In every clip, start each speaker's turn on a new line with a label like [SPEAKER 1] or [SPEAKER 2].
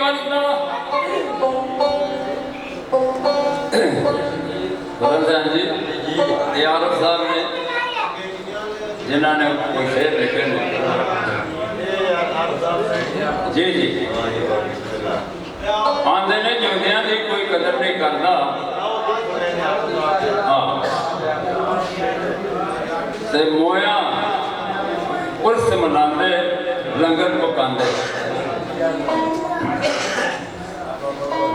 [SPEAKER 1] करता बदल जी ये आरफ साहब ने जिन्होंने कोई शेर लिखे जी जी आंदे ने जिंदियां की कोई कदर नहीं करता हाँ ते मोया उर्स मनाते लंगर पकाते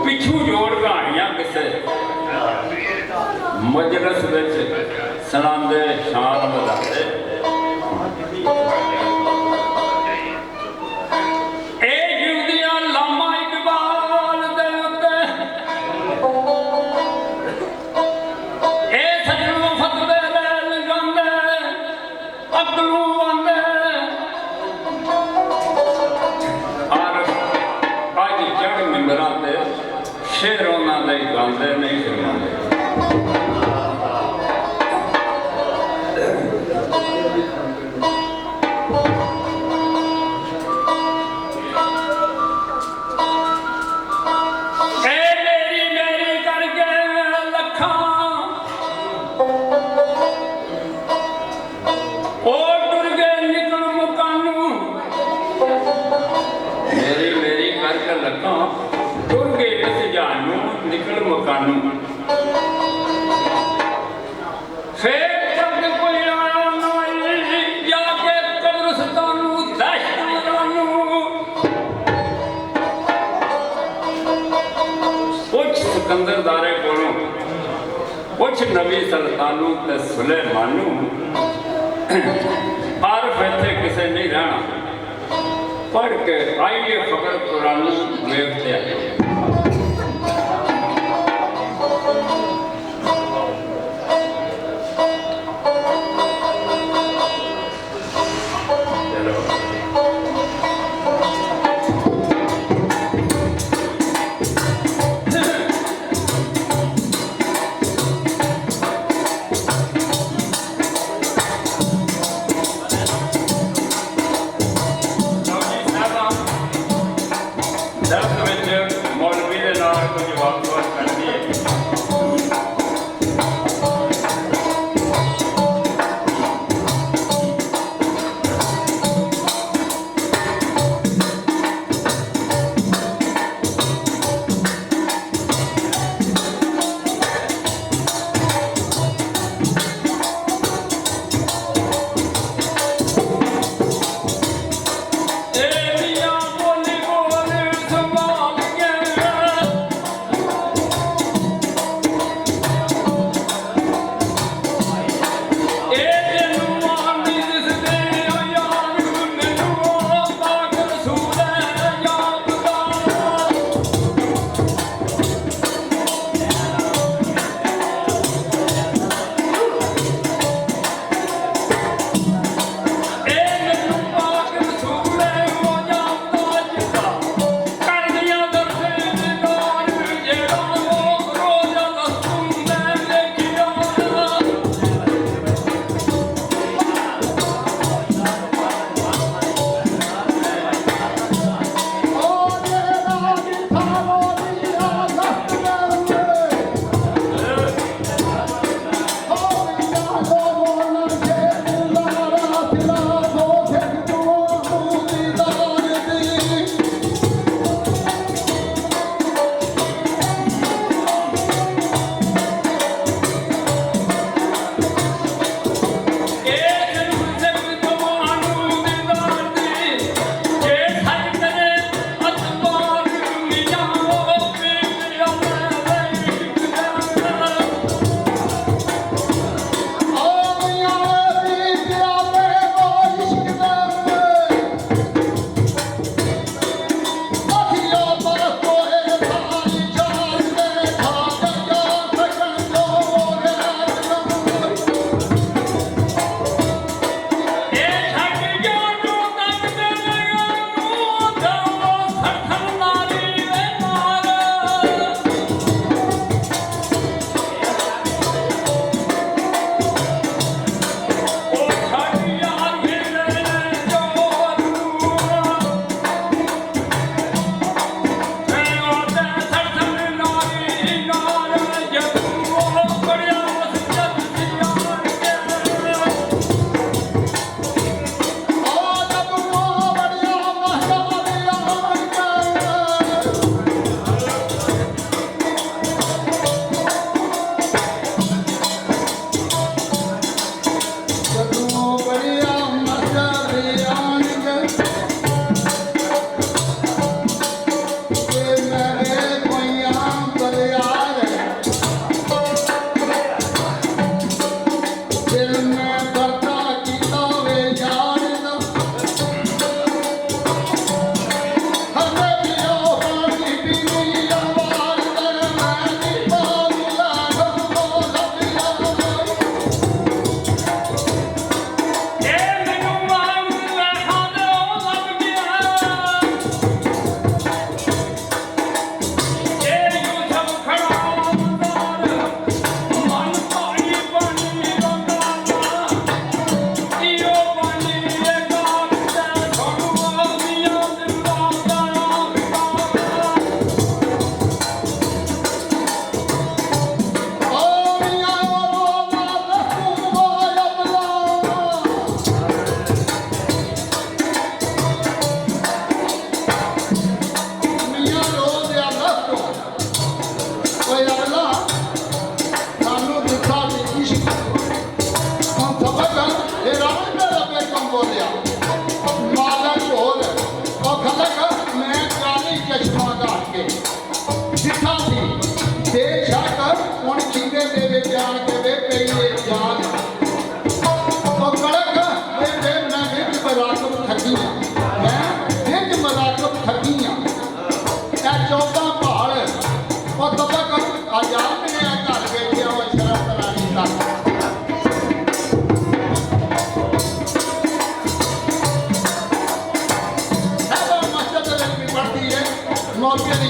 [SPEAKER 1] पिछू जोड़ कहानियां किसे मजलस विच सुनाते शान बधाते शेर उन्होंने गाते नहीं सुनाते निकल मकानू फिर जब कोई आया जाके कब्रिस्तानू दहशतानू कुछ सिकंदरदारे कोलों कुछ नबी सुल्तानू ते सुलेमानू आरफ इत्थे किसे नहीं रहना पढ़ के आइए खबर कुरानू वेखते हैं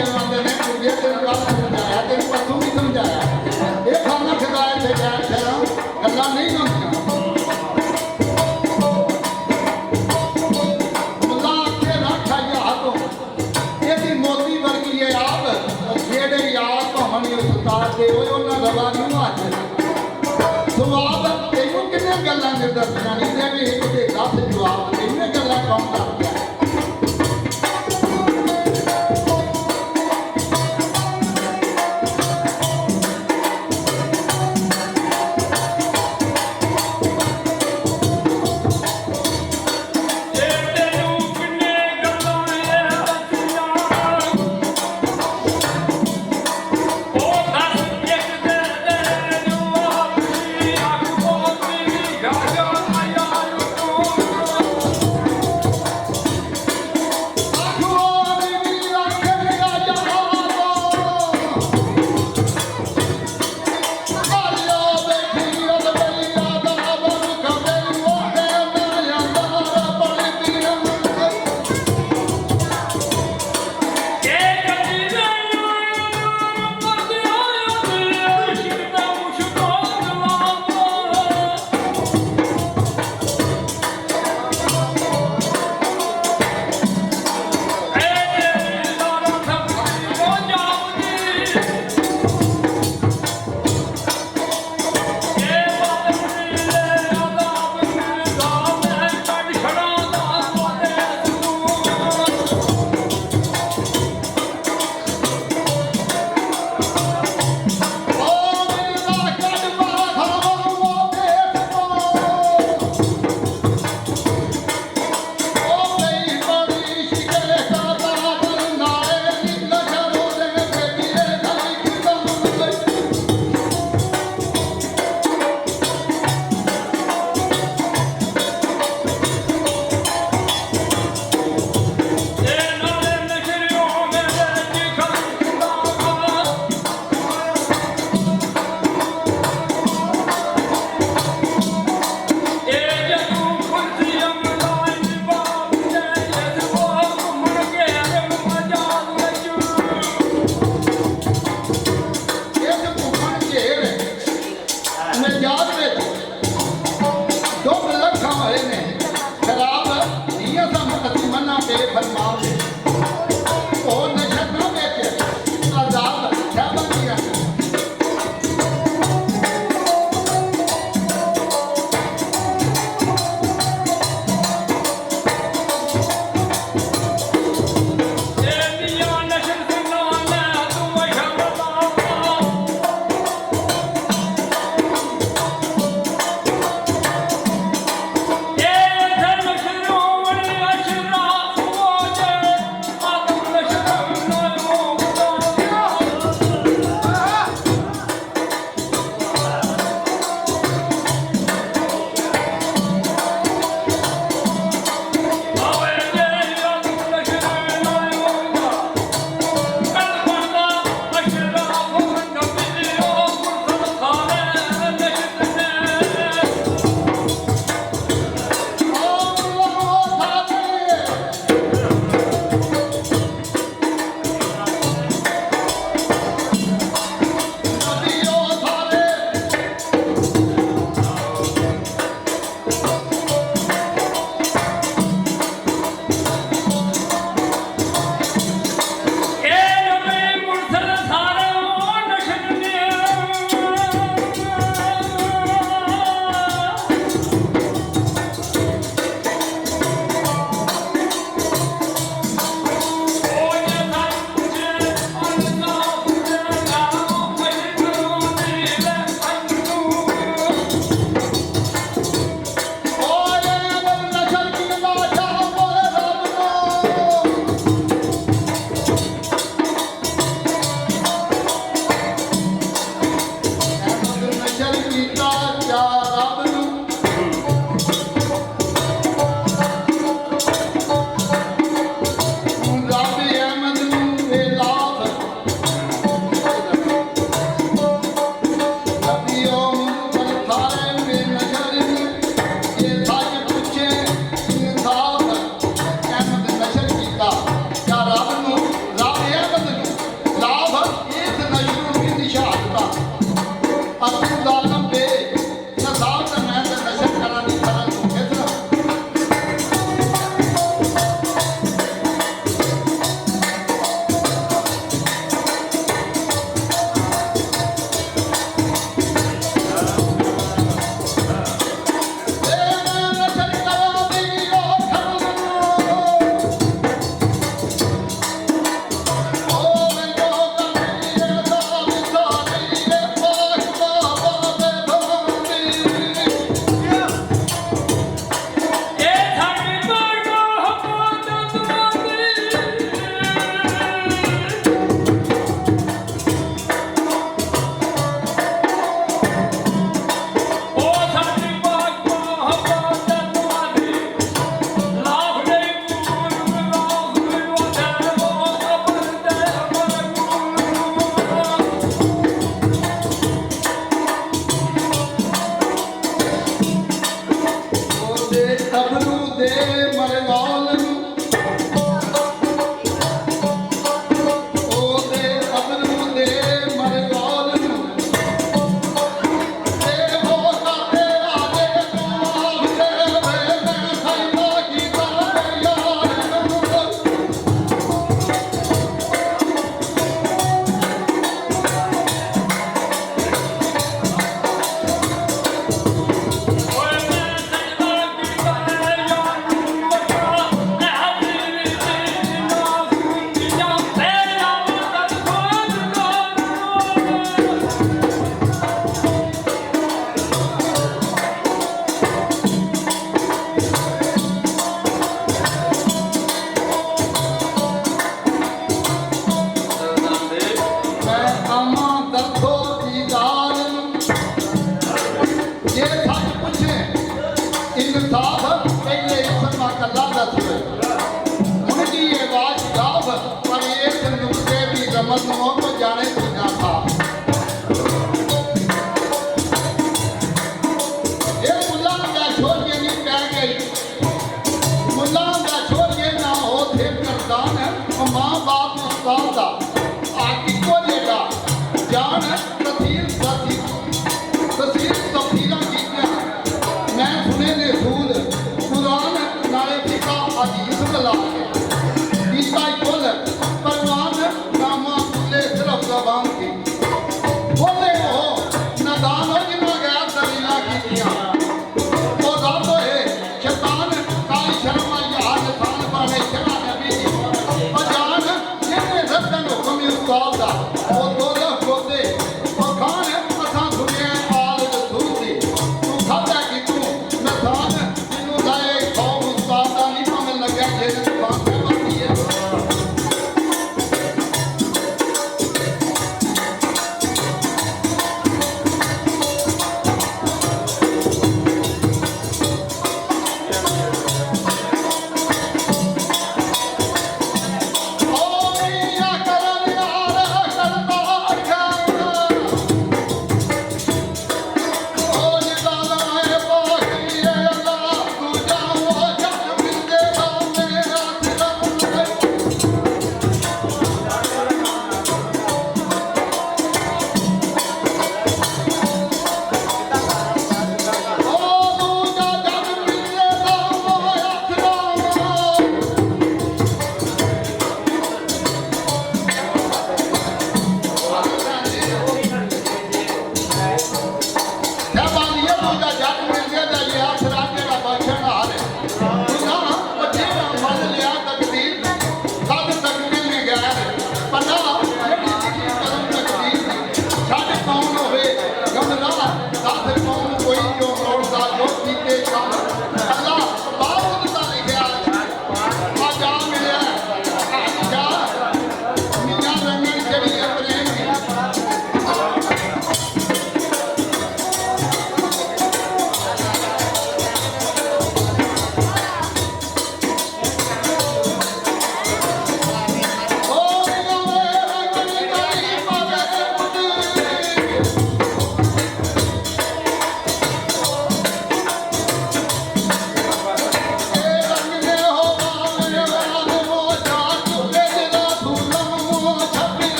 [SPEAKER 2] ਆਉਂਦੇ ਨੇ ਕੁੜੀਏ ਤੈਨੂੰ ਕੱਲ ਸਮਝਾਇਆ ਤੈਨੂੰ ਪਰਸੋਂ ਵੀ ਸਮਝਾਇਆ ਇਹ ਖਾਣਾ ਖਿਲਾਏ ਤੇ ਗਿਆ ਸ਼ਹਿਰਾਂ ਗੱਲਾਂ ਨਹੀਂ ਹੁੰਦੀਆਂ ਮੁੱਲਾ ਅੱਗੇ ਰੱਖਾ ਯਾਦ ਇਹਦੀ ਮੋਤੀ ਵਰਗੀ ਇਹ ਆਪ ਜਿਹੜੇ ਯਾਦ ਭਾਵਣੀ ਉਸਤਾਦ ਦੇ ਹੋਏ ਉਹਨਾਂ ਰਵਾ ਨੂੰ ਹੱਥ ਜਵਾਬ ਤੈਨੂੰ ਕਿੰਨੇ ਗੱਲਾਂ ਦੇ ਦੱਸਣਾ ਨਹੀਂ ਤੇ ਵੀ ਇੱਕ ਦੇ 10 ਜਵਾਬ ਕਿੰਨੇ ਗੱਲਾਂ ਕੌਣ ਕਰ ਗਿਆ ਮਾਂ ਬਾਪ ਉਸਤਾਦ ਦਾ ਆ ਇੱਕੋ ਜੇਗਾ ਜਾਣ ਤਸੀਲ ਸਾਥੀ ਤਸੀਲ ਤਫਸੀਲਾਂ ਕੀਤੀਆਂ ਮੈਂ ਸੁਨੇ ਦੇ ਸੂਲ ਕੁਰਾਨ ਨਾਲੇ ਫਿਕਾ ਹਦੀਸ ਬਲਾ ਕੇ ਇਸਾ ਕੋਲ ਪਰਵਾਨ ਨਾਮਾ ਕੁਲੇ ਸਿਰਫ ਜ਼ਬਾਨ ਕੀ ਬੋਲੇ ਹੋ ਨਦਾਨ ਹੋ ਜਿਨਾ ਗਿਆ ਦਲੀਲਾਂ ਕੀਤੀਆਂ ਉਹ ਰੱਬ ਹੈ ਸ਼ੈਤਾਨ ਕਾਲੀ ਸ਼ਰਮਾ ਯਾਰ ਨਿਸ਼ਾਨ ਪਾਣੇ ਸ਼ਰਾ ਨਬੀ ਜੀ ਅਜਾਨ ਜਿਹਨੇ ਰੱਖਣ ਹੁਕਮ ਉਸਤਾਦ ਦਾ ਉਹ ਦੋਲਾ ਕੋਤੇ ਉਹ ਖਾਨ ਅਸਾਂ ਸੁਣਿਆ ਆਲ ਰਸੂਲ ਤੂੰ ਖਾਦਾ ਕਿ ਤੂੰ ਨਸਾਨ ਤੈਨੂੰ ਲਾਏ ਖੌਫ ਉਸਤਾਦ ਦਾ ਨਹੀਂ ਭਾਵੇਂ ਲੱਗਿਆ ਜਿਹਨੇ ਦੁਕਾਨ ਤੇ ਬੰਦੀ ਹੈ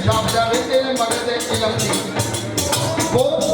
[SPEAKER 2] छाप जाए तेरे मगर दे इलम दी वो